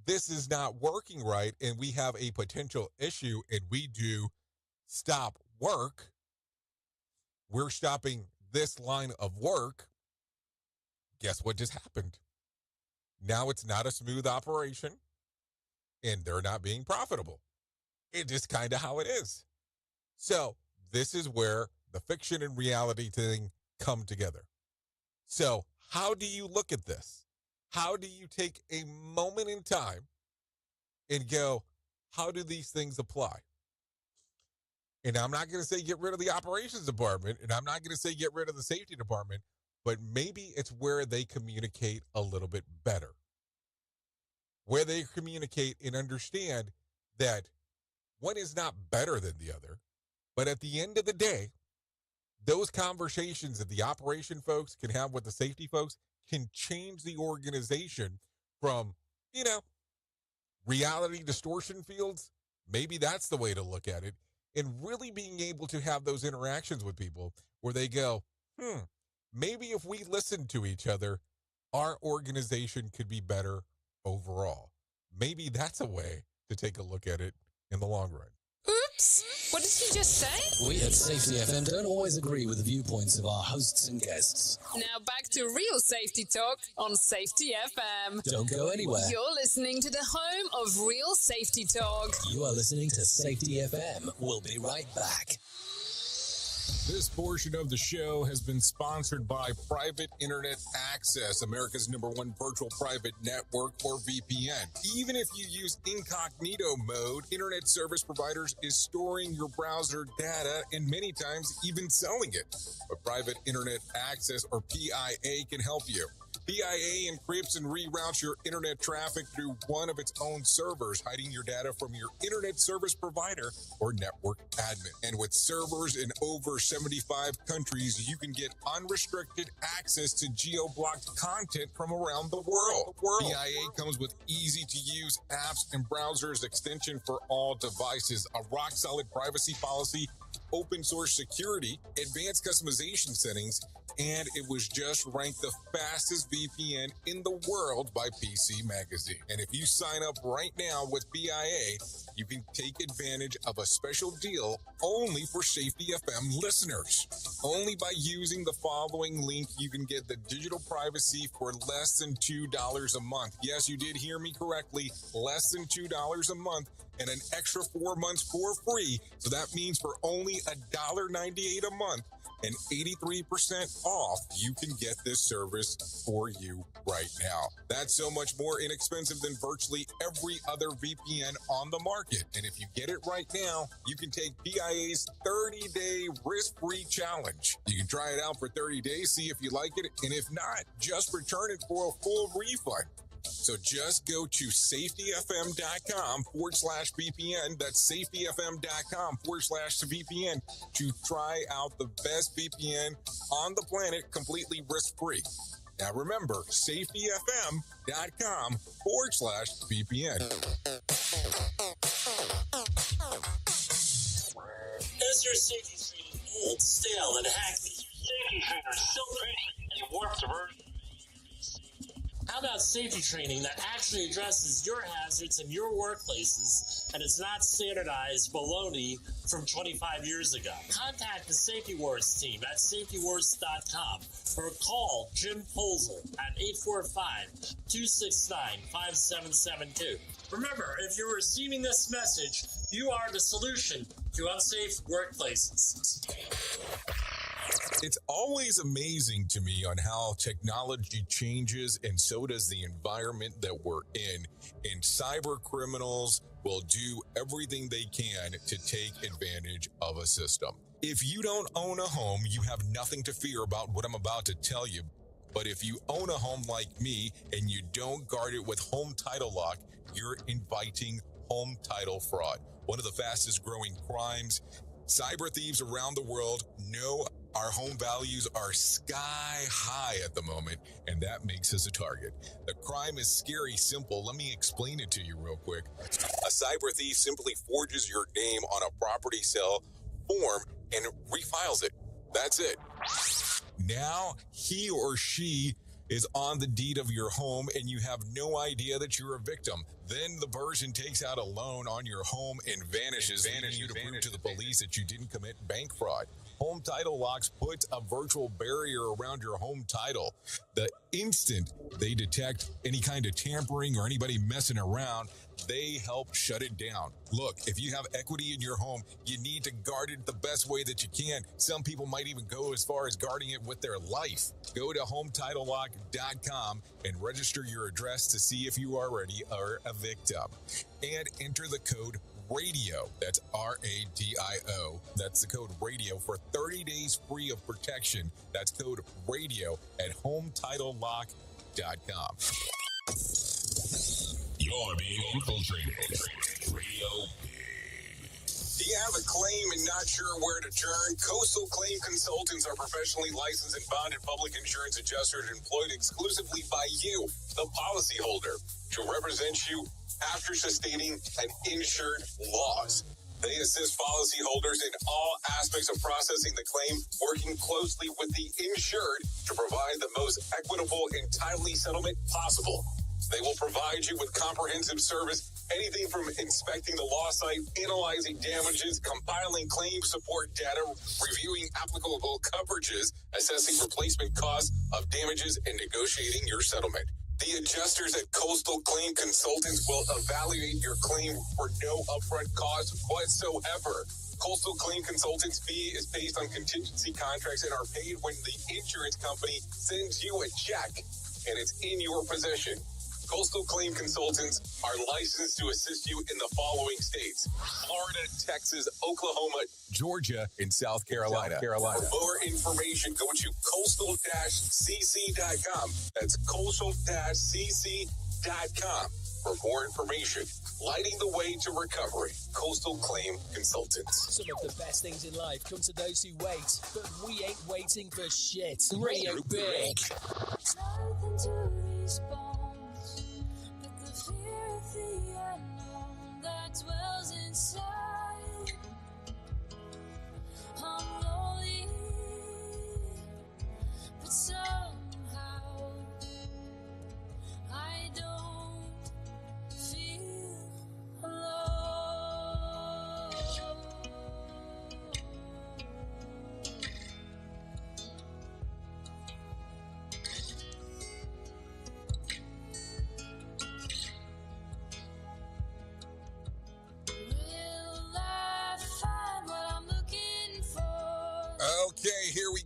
this is not working right and we have a potential issue and we do stop work, we're stopping this line of work, guess what just happened? Now it's not a smooth operation and they're not being profitable. It's just kind of how it is. So this is where the fiction and reality thing come together. So how do you look at this? How do you take a moment in time and go, how do these things apply? And I'm not going to say get rid of the operations department, and I'm not going to say get rid of the safety department, but maybe it's where they communicate a little bit better. Where they communicate and understand that one is not better than the other, but at the end of the day, those conversations that the operation folks can have with the safety folks can change the organization from, reality distortion fields. Maybe that's the way to look at it. And really being able to have those interactions with people where they go, maybe if we listen to each other, our organization could be better overall. Maybe that's a way to take a look at it in the long run. Oops! What did he just say? We at Safety FM don't always agree with the viewpoints of our hosts and guests. Now back to real safety talk on Safety FM. Don't go anywhere. You're listening to the home of real safety talk. You are listening to Safety FM. We'll be right back. This portion of the show has been sponsored by Private Internet Access, America's #1 virtual private network, or VPN. Even if you use incognito mode, internet service providers is storing your browser data and many times even selling it. But Private Internet Access, or PIA, can help you. PIA encrypts and reroutes your internet traffic through one of its own servers, hiding your data from your internet service provider or network admin. And with servers in over 75 countries, you can get unrestricted access to geo-blocked content from around the world. PIA comes with easy-to-use apps and browsers extension for all devices, a rock-solid privacy policy, open source security, advanced customization settings, and it was just ranked the fastest VPN in the world by PC Magazine. And if you sign up right now with BIA, you can take advantage of a special deal only for Safety FM listeners. Only by using the following link, you can get the digital privacy for less than $2 a month. Yes, you did hear me correctly, less than $2 a month, and an extra 4 months for free. So that means for only $1.98 a month and 83% off, you can get this service for you right now. That's so much more inexpensive than virtually every other VPN on the market. And if you get it right now, you can take BIA's 30-day risk-free challenge. You can try it out for 30 days, see if you like it, and if not, just return it for a full refund. So just go to safetyfm.com/VPN. That's safetyfm.com/VPN to try out the best VPN on the planet completely risk-free. Now remember, safetyfm.com/VPN. Is your safety training old, stale, and hackneyed? Safety trainers still preaching a warped version. How about safety training that actually addresses your hazards in your workplaces and is not standardized baloney from 25 years ago? Contact the Safety Wars team at safetywars.com or call Jim Polzel at 845-269-5772. Remember, if you're receiving this message, you are the solution to unsafe workplaces. It's always amazing to me on how technology changes, and so does the environment that we're in. And cyber criminals will do everything they can to take advantage of a system. If you don't own a home, you have nothing to fear about what I'm about to tell you. But if you own a home like me and you don't guard it with home title lock, you're inviting home title fraud. One of the fastest growing crimes. Cyber thieves around the world know our home values are sky high at the moment, and that makes us a target. The crime is scary simple. Let me explain it to you real quick. A cyber thief simply forges your name on a property sale form and refiles it. That's it. Now he or she is on the deed of your home and you have no idea that you're a victim. Then the person takes out a loan on your home and vanishes, leaving you to prove to the police that you didn't commit bank fraud. Home Title Locks puts a virtual barrier around your home title. The instant they detect any kind of tampering or anybody messing around, they help shut it down. Look, if you have equity in your home, you need to guard it the best way that you can. Some people might even go as far as guarding it with their life. Go to HometitleLock.com and register your address to see if you already are a victim. And enter the code RADIO. That's RADIO. That's the code RADIO for 30 days free of protection. That's code RADIO at HometitleLock.com. You're being infiltrated. Radio Do you have a claim and not sure where to turn? Coastal Claim Consultants are professionally licensed and bonded public insurance adjusters employed exclusively by you, the policyholder, to represent you after sustaining an insured loss. They assist policyholders in all aspects of processing the claim, working closely with the insured to provide the most equitable and timely settlement possible. They will provide you with comprehensive service, anything from inspecting the loss site, analyzing damages, compiling claim support data, reviewing applicable coverages, assessing replacement costs of damages, and negotiating your settlement. The adjusters at Coastal Claim Consultants will evaluate your claim for no upfront cost whatsoever. Coastal Claim Consultants' fee is based on contingency contracts and are paid when the insurance company sends you a check and it's in your possession. Coastal Claim Consultants are licensed to assist you in the following states: Florida, Texas, Oklahoma, Georgia, and South Carolina. For more information, go to coastal-cc.com. That's coastal-cc.com. For more information, lighting the way to recovery. Coastal Claim Consultants. Some of the best things in life come to those who wait, but we ain't waiting for shit. Radio Big. Fear of the unknown that dwells inside. I'm lonely,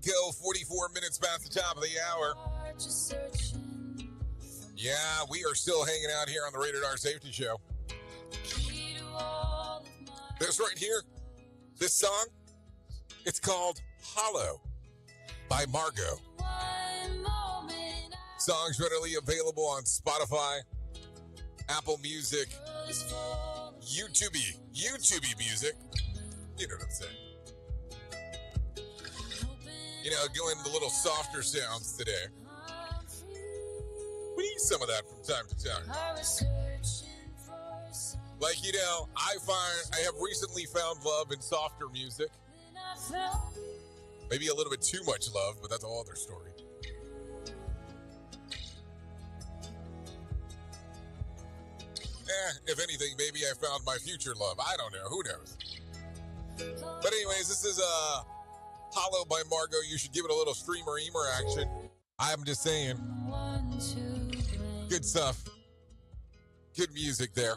go. 44 minutes past the top of the hour. Yeah, we are still hanging out here on the Rated R Safety Show. This right here, this song, it's called Hollow by Margot. Songs readily available on Spotify, Apple Music, YouTube Music. You know what I'm saying. You know, going the little softer sounds today. We need some of that from time to time. Like, you know, I have recently found love in softer music. Maybe a little bit too much love, but that's a whole other story. If anything, maybe I found my future love. I don't know. Who knows? But anyways, this is Hollow by Margot. You should give it a little streamer-eamer action. I'm just saying. Good stuff. Good music there.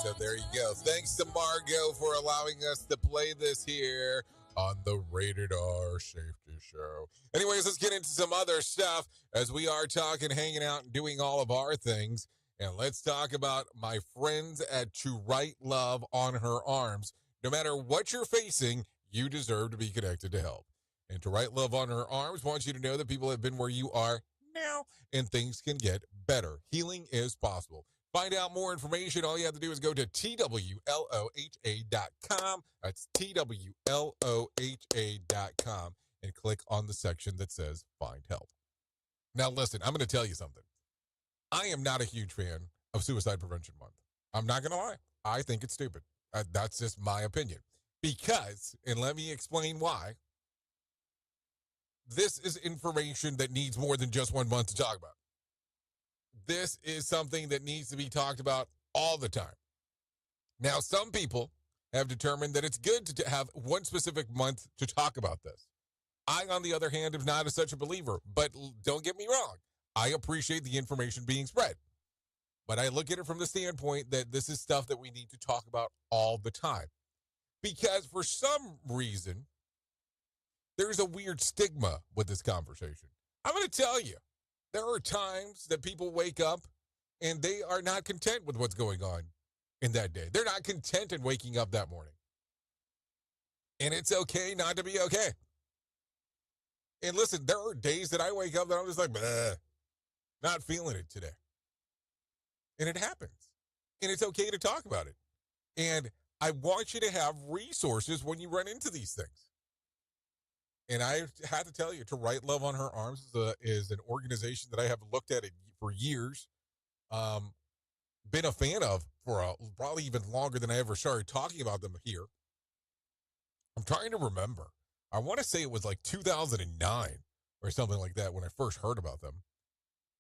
So there you go. Thanks to Margot for allowing us to play this here on the Rated R Safety Show. Anyways, let's get into some other stuff as we are talking, hanging out, and doing all of our things. And let's talk about my friends at To Write Love on Her Arms. No matter what you're facing, you deserve to be connected to help. And To Write Love on Her Arms wants you to know that people have been where you are now, and things can get better. Healing is possible. Find out more information. All you have to do is go to TWLOHA.com. That's TWLOHA.com and click on the section that says Find Help. Now, listen, I'm going to tell you something. I am not a huge fan of Suicide Prevention Month. I'm not going to lie. I think it's stupid. That's just my opinion. Because, and let me explain why, this is information that needs more than just 1 month to talk about. This is something that needs to be talked about all the time. Now, some people have determined that it's good to have one specific month to talk about this. I, on the other hand, am not such a believer, but don't get me wrong. I appreciate the information being spread. But I look at it from the standpoint that this is stuff that we need to talk about all the time. Because for some reason, there's a weird stigma with this conversation. I'm going to tell you. There are times that people wake up and they are not content with what's going on in that day. They're not content in waking up that morning. And it's okay not to be okay. And listen, there are days that I wake up that I'm just like, bleh, not feeling it today. And it happens. And it's okay to talk about it. And I want you to have resources when you run into these things. And I have to tell you, To Write Love on Her Arms is an organization that I have looked at it for years, been a fan of for probably even longer than I ever started talking about them here. I'm trying to remember. I want to say it was like 2009 or something like that when I first heard about them.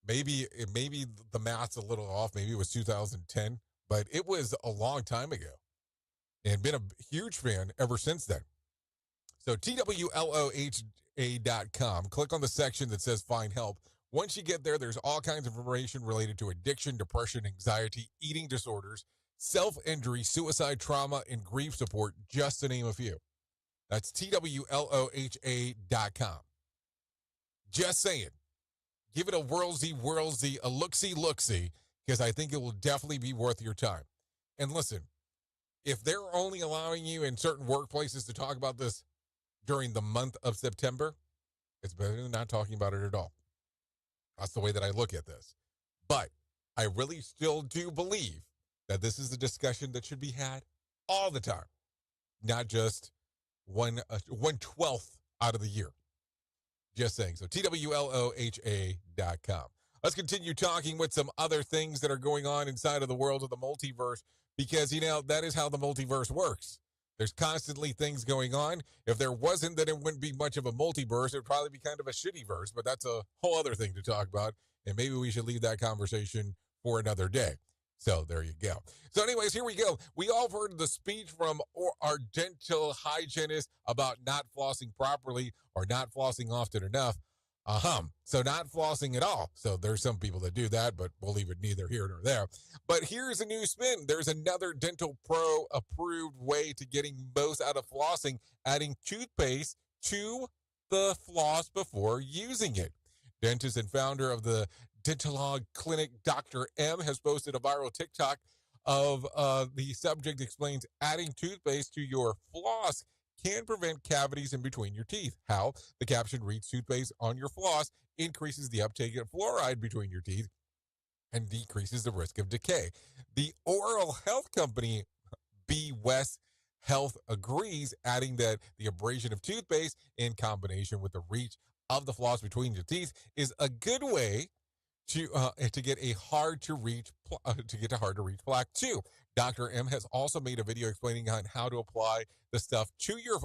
Maybe the math's a little off. Maybe it was 2010, but it was a long time ago, and been a huge fan ever since then. So TWLOHA.com, click on the section that says Find Help. Once you get there, there's all kinds of information related to addiction, depression, anxiety, eating disorders, self-injury, suicide, trauma, and grief support, just to name a few. That's TWLOHA.com. Just saying. Give it a whirlsy, a look-see, because I think it will definitely be worth your time. And listen, if they're only allowing you in certain workplaces to talk about this during the month of September, it's better than not talking about it at all. That's the way that I look at this. But I really still do believe that this is a discussion that should be had all the time, not just 1/12 out of the year. Just saying. So TWLOHA.com. Let's continue talking with some other things that are going on inside of the world of the multiverse, because, you know, that is how the multiverse works. There's constantly things going on. If there wasn't, then it wouldn't be much of a multiverse. It would probably be kind of a shitty verse, but that's a whole other thing to talk about. And maybe we should leave that conversation for another day. So there you go. So anyways, here we go. We all heard the speech from our dental hygienist about not flossing properly or not flossing often enough. So not flossing at all. So there's some people that do that, but we'll leave it neither here nor there. But here's a new spin. There's another Dental Pro approved way to getting most out of flossing, adding toothpaste to the floss before using it. Dentist and founder of the Dentalog Clinic, Dr. M, has posted a viral TikTok of the subject explains adding toothpaste to your floss can prevent cavities in between your teeth. How? The caption reads, toothpaste on your floss increases the uptake of fluoride between your teeth and decreases the risk of decay. The oral health company B. West Health agrees, adding that the abrasion of toothpaste in combination with the reach of the floss between your teeth is a good way to get a hard to reach plaque too. Dr. M has also made a video explaining on how to apply the stuff to your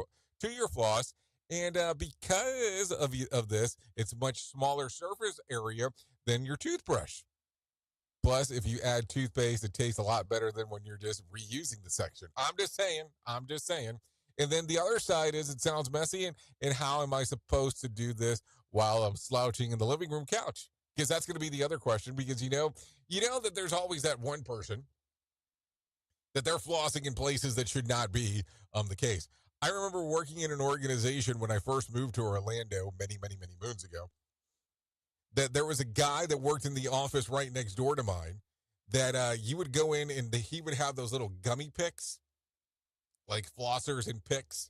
floss, and because of this, it's much smaller surface area than your toothbrush. Plus, if you add toothpaste, it tastes a lot better than when you're just reusing the section. I'm just saying. And then the other side is it sounds messy, and how am I supposed to do this while I'm slouching in the living room couch? Because that's going to be the other question, because you know that there's always that one person that they're flossing in places that should not be the case. I remember working in an organization when I first moved to Orlando many moons ago, that there was a guy that worked in the office right next door to mine that you would go in and he would have those little gummy picks, like flossers and picks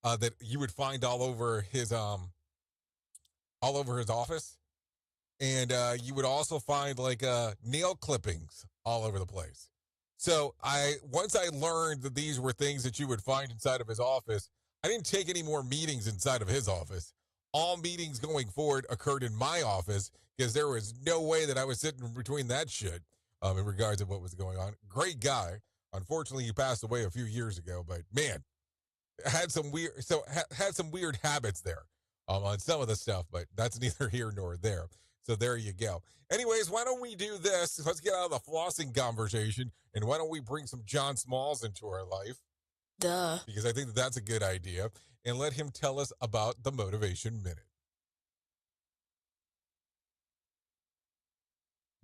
that you would find all over his office. And you would also find like nail clippings all over the place. So once I learned that these were things that you would find inside of his office, I didn't take any more meetings inside of his office. All meetings going forward occurred in my office because there was no way that I was sitting between that shit in regards to what was going on. Great guy. Unfortunately, he passed away a few years ago, but man, had some weird habits there on some of the stuff, but that's neither here nor there. So there you go. Anyways, why don't we do this? Let's get out of the flossing conversation, and why don't we bring some John Smalls into our life? Duh. Because I think that's a good idea, and let him tell us about the Motivation Minute.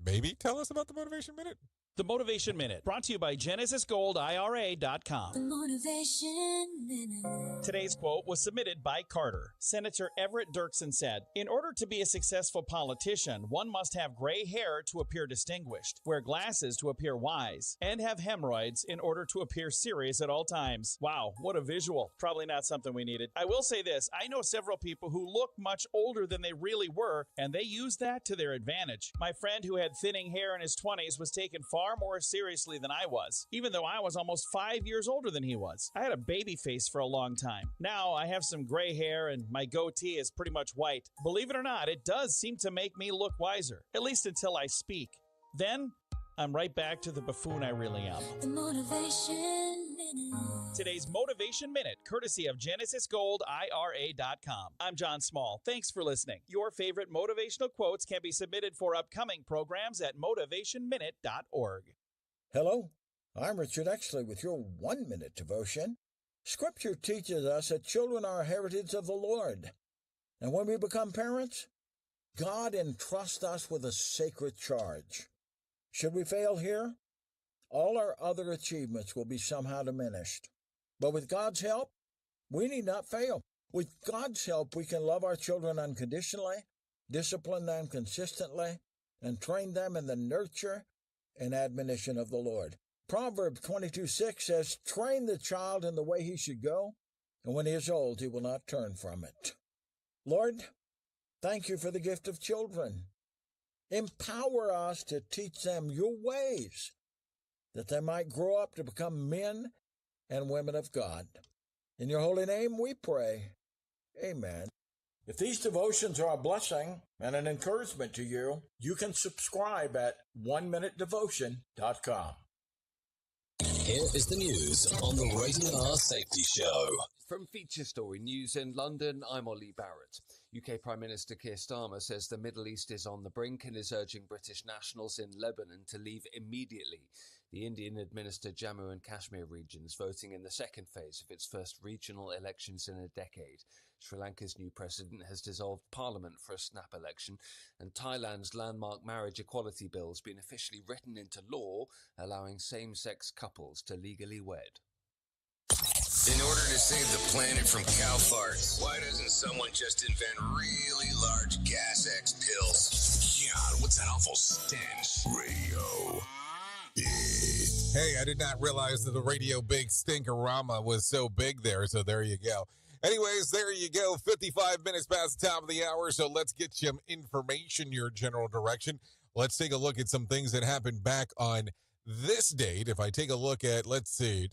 Maybe tell us about the Motivation Minute? The Motivation Minute, brought to you by GenesisGoldIRA.com. The Motivation Minute. Today's quote was submitted by Carter. Senator Everett Dirksen said, "In order to be a successful politician, one must have gray hair to appear distinguished, wear glasses to appear wise, and have hemorrhoids in order to appear serious at all times." Wow, what a visual. Probably not something we needed. I will say this, I know several people who look much older than they really were, and they use that to their advantage. My friend who had thinning hair in his 20s was taken far more seriously than I was, even though I was almost 5 years older than he was. I had a baby face for a long time. Now I have some gray hair and my goatee is pretty much white. Believe it or not, it does seem to make me look wiser, at least until I speak. Then I'm right back to the buffoon I really am. The Motivation Minute. Today's Motivation Minute, courtesy of GenesisGoldIRA.com. I'm John Small. Thanks for listening. Your favorite motivational quotes can be submitted for upcoming programs at motivationminute.org. Hello, I'm Richard Exley with your 1-minute devotion. Scripture teaches us that children are a heritage of the Lord. And when we become parents, God entrusts us with a sacred charge. Should we fail here, all our other achievements will be somehow diminished. But with God's help, we need not fail. With God's help, we can love our children unconditionally, discipline them consistently, and train them in the nurture and admonition of the Lord. Proverbs 22:6 says, "Train the child in the way he should go, and when he is old, he will not turn from it." Lord, thank you for the gift of children. Empower us to teach them your ways, that they might grow up to become men and women of God. In your holy name we pray. Amen. If these devotions are a blessing and an encouragement to you, you can subscribe at oneminutedevotion.com. Here is the news on the Rated R Safety Show. From Feature Story News in London, I'm Ollie Barrett. UK Prime Minister Keir Starmer says the Middle East is on the brink and is urging British nationals in Lebanon to leave immediately. The Indian-administered Jammu and Kashmir region is voting in the second phase of its first regional elections in a decade. Sri Lanka's new president has dissolved parliament for a snap election, and Thailand's landmark marriage equality bill has been officially written into law, allowing same-sex couples to legally wed. In order to save the planet from cow farts, why doesn't someone just invent really large gas X pills? God, what's that awful stench? Radio. Hey, I did not realize that the Radio Big Stinkerama was so big there, so there you go. Anyways, there you go. 55 minutes past the top of the hour, so let's get some information your general direction. Let's take a look at some things that happened back on this date. If I take a look at, let's see.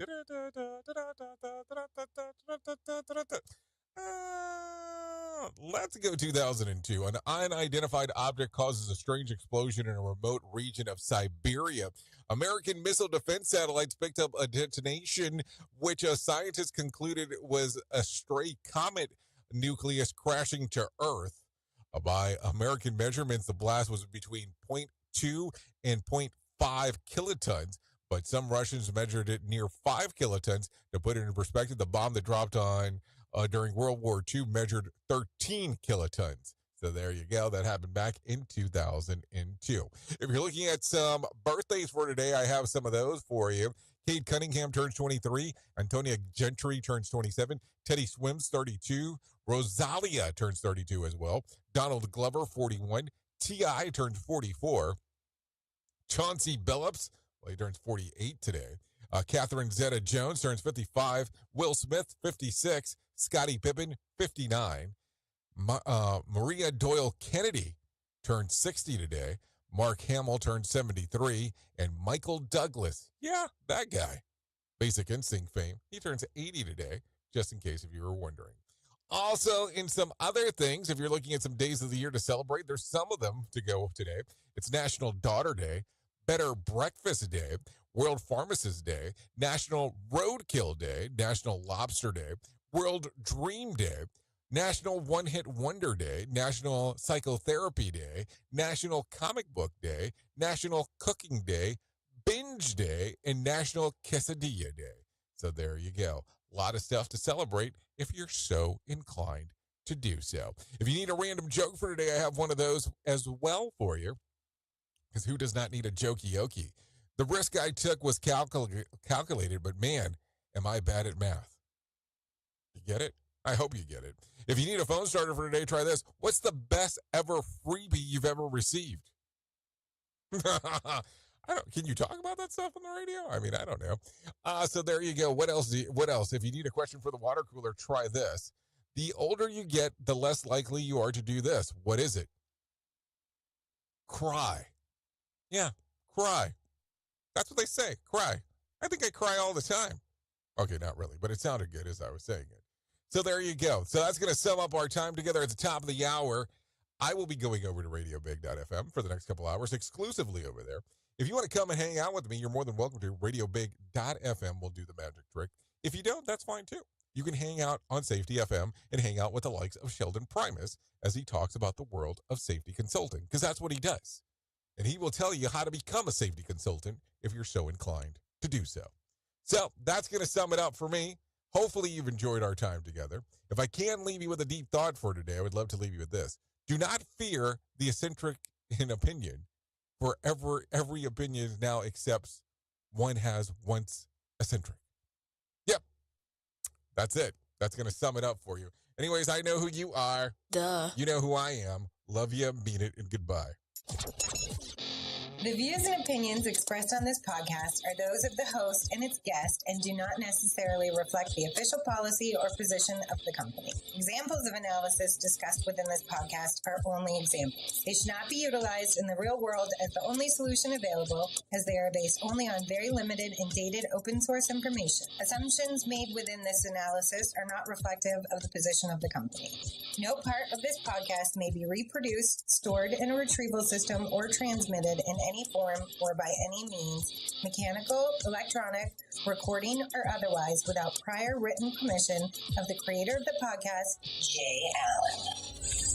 Let's go 2002. An unidentified object causes a strange explosion in a remote region of Siberia. American missile defense satellites picked up a detonation, which a scientist concluded was a stray comet nucleus crashing to Earth. By American measurements, the blast was between 0.2 and 0.5 kilotons, but some Russians measured it near 5 kilotons. To put it in perspective, the bomb that dropped on during World War II measured 13 kilotons. So there you go. That happened back in 2002. If you're looking at some birthdays for today, I have some of those for you. Cade Cunningham turns 23. Antonia Gentry turns 27. Teddy Swims, 32. Rosalia turns 32 as well. Donald Glover, 41. T.I. turns 44. Chauncey Billups, well, he turns 48 today. Catherine Zeta-Jones turns 55. Will Smith, 56. Scottie Pippen, 59. Maria Doyle Kennedy turned 60 today. Mark Hamill turned 73. And Michael Douglas, yeah, that guy, Basic Instinct fame, he turns 80 today, just in case if you were wondering. Also, in some other things, if you're looking at some days of the year to celebrate, there's some of them to go today. It's National Daughter Day, Better Breakfast Day, World Pharmacist Day, National Roadkill Day, National Lobster Day, World Dream Day, National One-Hit Wonder Day, National Psychotherapy Day, National Comic Book Day, National Cooking Day, Binge Day, and National Quesadilla Day. So there you go. A lot of stuff to celebrate if you're so inclined to do so. If you need a random joke for today, I have one of those as well for you. Because who does not need a jokey-okey? The risk I took was calculated, but man, am I bad at math. You get it? I hope you get it. If you need a phone starter for today, try this. What's the best ever freebie you've ever received? Can you talk about that stuff on the radio? I mean, I don't know. So there you go. What else? If you need a question for the water cooler, try this. The older you get, the less likely you are to do this. What is it? Cry. Yeah, cry. That's what they say, cry. I think I cry all the time. Okay, not really, but it sounded good as I was saying it. So there you go. So that's going to sum up our time together at the top of the hour. I will be going over to RadioBig.fm for the next couple hours, exclusively over there. If you want to come and hang out with me, you're more than welcome to. RadioBig.fm will do the magic trick. If you don't, that's fine too. You can hang out on Safety FM and hang out with the likes of Sheldon Primus as he talks about the world of safety consulting, because that's what he does. And he will tell you how to become a safety consultant if you're so inclined to do so. So that's going to sum it up for me. Hopefully you've enjoyed our time together. If I can leave you with a deep thought for today, I would love to leave you with this. Do not fear the eccentric in opinion, for every opinion now accepts one has once eccentric. Yep. That's it. That's going to sum it up for you. Anyways, I know who you are. Duh. You know who I am. Love you, mean it, and goodbye. The views and opinions expressed on this podcast are those of the host and its guest and do not necessarily reflect the official policy or position of the company. Examples of analysis discussed within this podcast are only examples. They should not be utilized in the real world as the only solution available, as they are based only on very limited and dated open source information. Assumptions made within this analysis are not reflective of the position of the company. No part of this podcast may be reproduced, stored in a retrieval system, or transmitted in any form or by any means, mechanical, electronic, recording, or otherwise, without prior written permission of the creator of the podcast, Jay Allen.